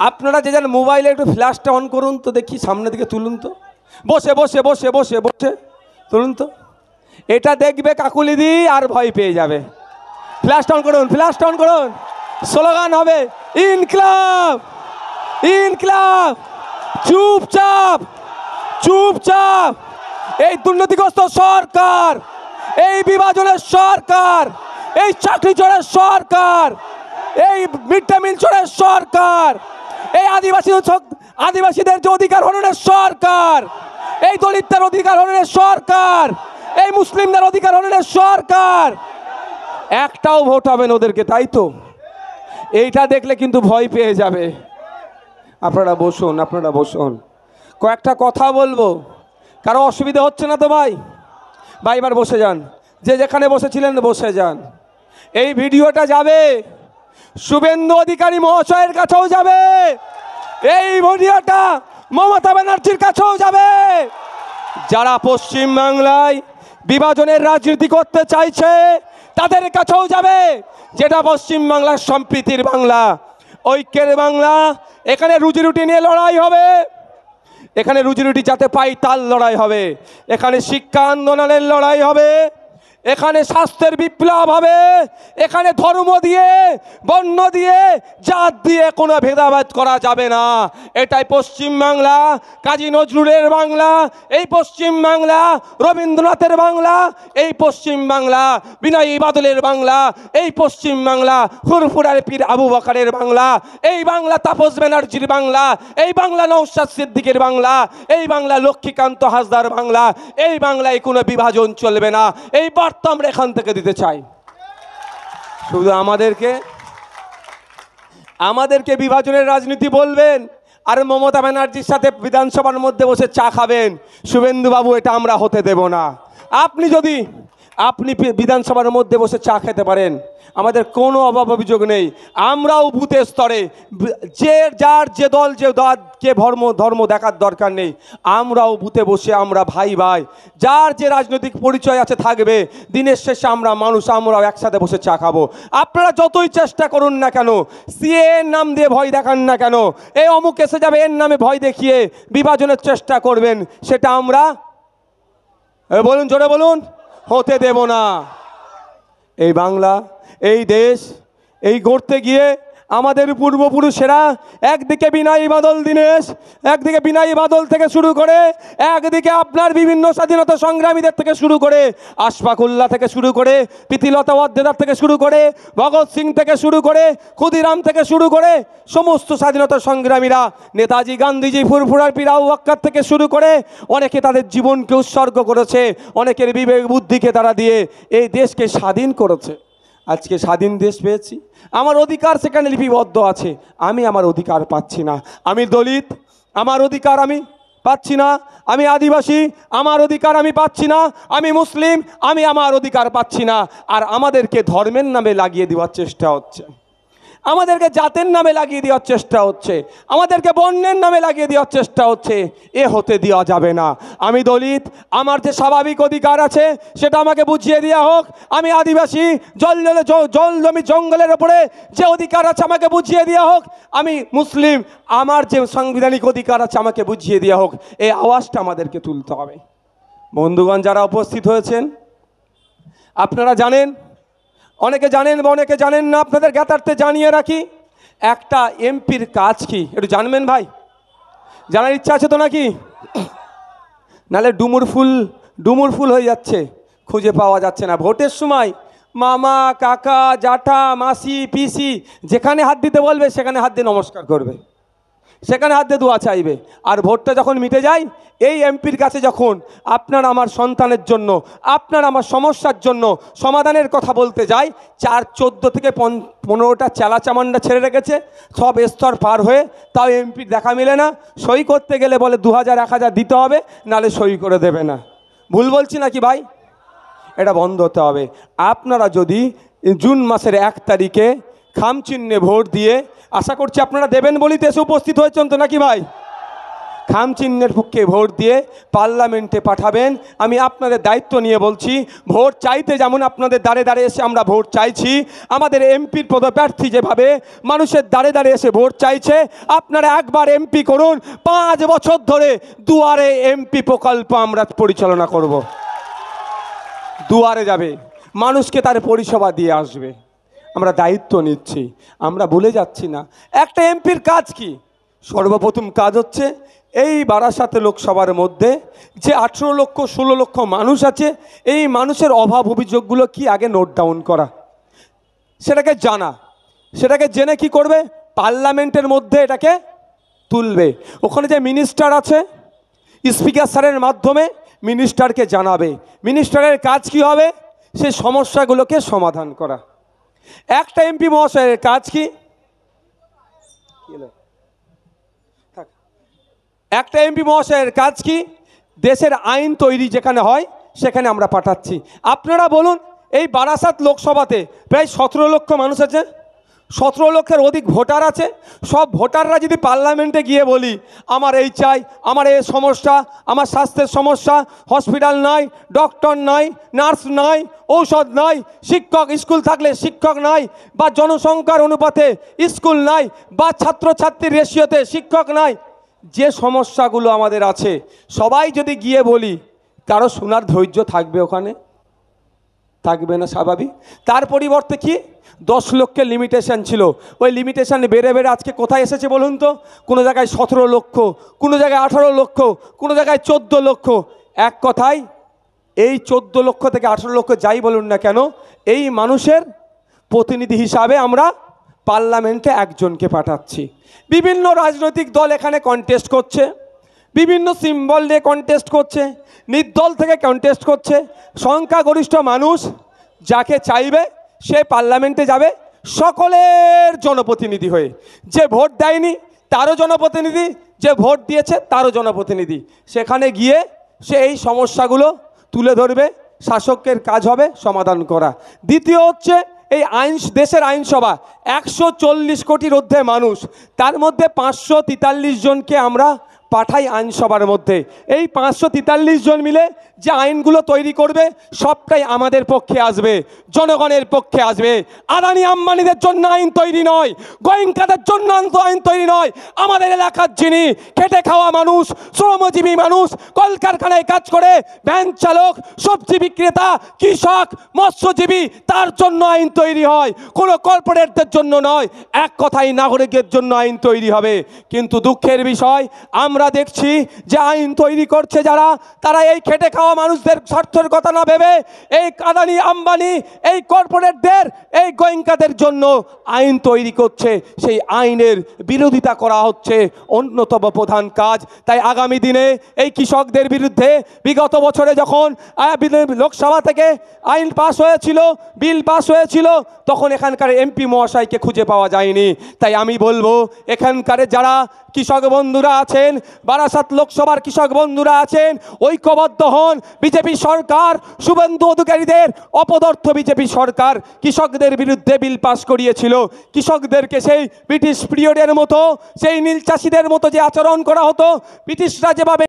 আপনারা যে যান মোবাইলে একটু ফ্ল্যাশটা অন করুন তো দেখি, সামনের দিকে তুলুন তো, বসে বসে বসে বসে বসে তুলুন তো। এটা দেখবে কাকুলিদি আর ভয় পেয়ে যাবে। ফ্ল্যাশটা অন করুন, ফ্ল্যাশটা অন করুন, স্লোগান হবে ইনকিলাব ইনকিলাব। চুপচাপ চুপচাপ। এই দুর্নীতিগ্রস্ত সরকার, এই বিভাজনের সরকার, এই চাকরি চোরের সরকার, এই মিড ডে মিল চোরের সরকার, এই আদিবাসীদের যে অধিকার হরণের সরকার, এই দলিতদের অধিকার হরণের সরকার, এই মুসলিমদের অধিকার হরণের সরকার, একটাও ভোট হবে না ওদেরকে, তাই তো? এইটা দেখলে কিন্তু ভয় পেয়ে যাবে। আপনারা বসুন, আপনারা বসুন, কয়েকটা কথা বলবো। কারো অসুবিধা হচ্ছে না তো ভাই? ভাই এবার বসে যান, যে যেখানে বসেছিলেন বসে যান। এই ভিডিওটা যাবে শুভেন্দু অধিকারী মহাশয়ের কাছেও যাবে, এই ভিডিওটা মমতা ব্যানার্জির কাছেও যাবে। যারা পশ্চিম বাংলায় বিভাজনের রাজনীতি করতে চাইছে তাদের কাছেও যাবে। যেটা পশ্চিম বাংলার সম্প্রীতির বাংলা, ঐক্যের বাংলা। এখানে রুজি রুটি নিয়ে লড়াই হবে, এখানে রুজি রুটি যাতে পাই তার লড়াই হবে, এখানে শিক্ষা আন্দোলনের লড়াই হবে, এখানে স্বাস্থ্যের বিপ্লব হবে, এখানে ধর্ম দিয়ে, বর্ণ দিয়ে, জাত দিয়ে কোনো ভেদাভেদ করা যাবে না। এটাই পশ্চিম বাংলা, কাজী নজরুলের বাংলা, এই পশ্চিম বাংলা রবীন্দ্রনাথের বাংলা, এই পশ্চিম বাংলা বিনয় বাদলের বাংলা, এই পশ্চিম বাংলা ফুরফুরার পীর আবু বকরের বাংলা, এই বাংলা তাপস ব্যানার্জির বাংলা, এই বাংলা নওশাদ সিদ্দিকের বাংলা, এই বাংলা লক্ষ্মীকান্ত হাসদার বাংলা। এই বাংলায় কোনো বিভাজন চলবে না, এই বার্তা আমরা এখান থেকে দিতে চাই। শুধু আমাদেরকে বিভাজনের রাজনীতি বলবেন আর মমতা ব্যানার্জির সাথে বিধানসভার মধ্যে বসে চা খাবেন, শুভেন্দু বাবু, এটা আমরা হতে দেব না। আপনি বিধানসভার মধ্যে বসে চা খেতে পারেন, আমাদের কোনো অভিযোগ নেই। আমরাও বুথের স্তরে যার যে দল যে ধর্ম দেখার দরকার নেই। আমরাও বুথে বসে আমরা ভাই ভাই, যার যে রাজনৈতিক পরিচয় আছে থাকবে। দিনের শেষে আমরা মানুষ, আমরাও একসাথে বসে চা খাবো। আপনারা যতই চেষ্টা করুন না কেন, সিএ এর নাম দিয়ে ভয় দেখান না কেন, এই অমুক এসে যাবে এর নামে ভয় দেখিয়ে বিভাজনের চেষ্টা করবেন, সেটা আমরা বলুন, জোরে বলুন, হতে দেব না। এই বাংলা, এই দেশ, এই গড়তে গিয়ে আমাদের পূর্বপুরুষেরা একদিকে বিনয় বাদল দীনেশ, একদিকে বিনয় বাদল থেকে শুরু করে, একদিকে আপনার বিভিন্ন স্বাধীনতা সংগ্রামীদের থেকে শুরু করে, আশফাকুল্লাহ থেকে শুরু করে, প্রীতিলতা ওয়াদ্দেদার থেকে শুরু করে, ভগৎ সিং থেকে শুরু করে, ক্ষুদিরাম থেকে শুরু করে, সমস্ত স্বাধীনতা সংগ্রামীরা, নেতাজি, গান্ধীজি, ফুরফুরার পীর আবু বকর থেকে শুরু করে, অনেকে তাদের জীবনকে উৎসর্গ করেছে, অনেকের বিবেক বুদ্ধিকে তারা দিয়ে এই দেশকে স্বাধীন করেছে। আজকে স্বাধীন দেশ পেয়েছি, আমার অধিকার সেখানে লিপিবদ্ধ আছে, আমি আমার অধিকার পাচ্ছি না। আমি দলিত, আমার অধিকার আমি পাচ্ছি না। আমি আদিবাসী, আমার অধিকার আমি পাচ্ছি না। আমি মুসলিম, আমি আমার অধিকার পাচ্ছি না। আর আমাদেরকে ধর্মের নামে লাগিয়ে দেওয়ার চেষ্টা হচ্ছে, আমাদেরকে জাতের নামে লাগিয়ে দেওয়ার চেষ্টা হচ্ছে, আমাদেরকে বর্ণের নামে লাগিয়ে দেওয়ার চেষ্টা হচ্ছে। এ হতে দেওয়া যাবে না। আমি দলিত, আমার যে স্বাভাবিক অধিকার আছে সেটা আমাকে বুঝিয়ে দেওয়া হোক। আমি আদিবাসী, জল জমি জঙ্গলের ওপরে যে অধিকার আছে আমাকে বুঝিয়ে দেওয়া হোক। আমি মুসলিম, আমার যে সাংবিধানিক অধিকার আছে আমাকে বুঝিয়ে দেওয়া হোক। এই আওয়াজটা আমাদেরকে তুলতে হবে। বন্ধুগণ যারা উপস্থিত হয়েছেন, আপনারা জানেন, অনেকে জানেন বা অনেকে জানেন না, আপনাদের জ্ঞাতার্থে জানিয়ে রাখি, একটা এমপির কাজ কি একটু জানবেন ভাই? জানার ইচ্ছা আছে তো নাকি? নাহলে ডুমুর ফুল হয়ে যাচ্ছে, খুঁজে পাওয়া যাচ্ছে না। ভোটের সময় মামা, কাকা, জ্যাঠা, মাসি, পিসি যেখানে হাত দিতে বলবে সেখানে হাত দিয়ে নমস্কার করবে, সেখানে হাত দিয়ে দোয়া চাইবে। আর ভোটটা যখন মিটে যায়, এই এমপির কাছে যখন আপনার আমার সন্তানের জন্য, আপনার আমার সমস্যার জন্য সমাধানের কথা বলতে যায়, 14 থেকে 15টা চেলা চামান্ডা ছেড়ে রেখেছে, সব স্তর পার হয়ে, তাও এমপির দেখা মেলে না। সই করতে গেলে বলে 2000 1000 দিতে হবে, নাহলে সই করে দেবে না। ভুল বলছি নাকি ভাই? এটা বন্ধ হতে হবে। আপনারা যদি জুন মাসের 1 তারিখে খামচিহ্নে ভোট দিয়ে, আশা করছি আপনারা দেবেন বলেই তো এসে উপস্থিত হয়েছেন তো নাকি ভাই? খাম চিহ্নের পক্ষে ভোট দিয়ে পার্লামেন্টে পাঠাবেন। আমি আপনাদের দায়িত্ব নিয়ে বলছি, ভোট চাইতে যেমন আপনাদের দাঁড়ে দাঁড়ে এসে আমরা ভোট চাইছি, আমাদের এমপির পদপ্রার্থী যেভাবে মানুষের দাঁড়ে দাঁড়ে এসে ভোট চাইছে, আপনারা একবার এমপি করুন। 5 বছর ধরে দুয়ারে এমপি প্রকল্প আমরা পরিচালনা করব। দুয়ারে যাবে, মানুষকে তার পরিষেবা দিয়ে আসবে। আমরা দায়িত্ব নিচ্ছি, আমরা ভুলে যাচ্ছি না। একটা এমপির কাজ কি? সর্বপ্রথম কাজ হচ্ছে এই বারাসাত লোকসভার মধ্যে যে 18 লক্ষ 16 লক্ষ মানুষ আছে, এই মানুষের অভাব অভিযোগগুলো কি আগে নোট ডাউন করা, সেটাকে জানা, সেটাকে জেনে কি করবে, পার্লামেন্টের মধ্যে এটাকে তুলবে। ওখানে যে মিনিস্টার আছে, স্পিকার স্যারের মাধ্যমে মিনিস্টারকে জানাবে। মিনিস্টারের কাজ কি হবে? সেই সমস্যাগুলোকে সমাধান করা। একটা এমপি মহাশয়ের কাজ কি? একটা এমপি মহাশয়ের কাজ কি? দেশের আইন তৈরি যেখানে হয় সেখানে আমরা পাঠাচ্ছি। আপনারা বলুন, এই বারাসাত লোকসভাতে প্রায় 17 লক্ষ মানুষ আছে, 17 লক্ষের অধিক ভোটার আছে। সব ভোটাররা যদি পার্লামেন্টে গিয়ে বলি আমার এই চাই, আমার এই সমস্যা, আমার স্বাস্থ্যের সমস্যা, হসপিটাল নাই, ডক্টর নাই, নার্স নাই, ঔষধ নাই, শিক্ষক, স্কুল থাকলে শিক্ষক নাই, বা জনসংখ্যার অনুপাতে স্কুল নাই, বা ছাত্রছাত্রীর রেশিওতে শিক্ষক নাই, যে সমস্যাগুলো আমাদের আছে সবাই যদি গিয়ে বলি, কারো শোনার ধৈর্য থাকবে? ওখানে থাকবে না, স্বাভাবিক। তার পরিবর্তে কি 10 লক্ষের লিমিটেশন ছিল, ওই লিমিটেশন বেড়ে বেড়ে আজকে কোথায় এসেছে বলুন তো? কোনো জায়গায় 17 লক্ষ, কোনো জায়গায় 18 লক্ষ, কোনো জায়গায় 14 লক্ষ। এক কথায় এই 14 লক্ষ থেকে 18 লক্ষ যাই বলুন না কেন, এই মানুষের প্রতিনিধি হিসাবে আমরা পার্লামেন্টে একজনকে পাঠাচ্ছি। বিভিন্ন রাজনৈতিক দল এখানে কন্টেস্ট করছে, বিভিন্ন সিম্বল নিয়ে কন্টেস্ট করছে, নির্দল থেকে কন্টেস্ট করছে। সংখ্যাগরিষ্ঠ মানুষ যাকে চাইবে সে পার্লামেন্টে যাবে সকলের জনপ্রতিনিধি হয়ে। যে ভোট দেয়নি তারও জনপ্রতিনিধি, যে ভোট দিয়েছে তারও জনপ্রতিনিধি। সেখানে গিয়ে সে এই সমস্যাগুলো তুলে ধরবে, শাসকের কাজ হবে সমাধান করা। দ্বিতীয় হচ্ছে এই দেশের আইনসভা 140 কোটির ঊর্ধ্বে মানুষ, তার মধ্যে 543 জনকে আমরা পাঠাই আইনসভার মধ্যে। এই 543 জন মিলে যে আইনগুলো তৈরি করবে সবটাই আমাদের পক্ষে আসবে, জনগণের পক্ষে আসবে। আদানি আম্বানিদের জন্য আইন তৈরি নয়, গোয়েঙ্কাদের জন্য আইন তৈরি নয়। আমাদের এলাকার যিনি খেটে খাওয়া মানুষ, শ্রমজীবী মানুষ, কলকারখানায় কাজ করে, ভ্যান চালক, সবজি বিক্রেতা, কৃষক, মৎস্যজীবী, তার জন্য আইন তৈরি হয়, কোনো কর্পোরেটদের জন্য নয়। এক কথায় নাগরিকের জন্য আইন তৈরি হবে। কিন্তু দুঃখের বিষয়, আমরা দেখছি যে আইন তৈরি করছে যারা, তারা এই খেটে খাওয়া মানুষদের স্বার্থের কথা না ভেবে এই আদানি আম্বানি, এই কর্পোরেটদের, এই গোয়েঙ্কাদের জন্য আইন তৈরি করছে। সেই আইনের বিরোধিতা করা হচ্ছে অন্যতম প্রধান কাজ। তাই আগামী দিনে এই কৃষকদের বিরুদ্ধে বিগত বছরে যখন লোকসভা থেকে আইন পাস হয়েছিল, বিল পাস হয়েছিল, তখন এখানকার এমপি মহাশয়কে খুঁজে পাওয়া যায়নি। তাই আমি বলবো, এখানকার যারা কৃষক বন্ধুরা আছেন, বারাসাত লোকসভার কৃষক বন্ধুরা আছেন, ঐক্যবদ্ধ হন। বিজেপি সরকার, শুভেন্দু অধিকারীদের অপদার্থ বিজেপি সরকার কৃষকদের বিরুদ্ধে বিল পাস করিয়েছিল। কৃষকদেরকে সেই ব্রিটিশ পিরিয়ডের মতো, সেই নীল চাষিদের মতো যে আচরণ করা হতো, ব্রিটিশরা যেভাবে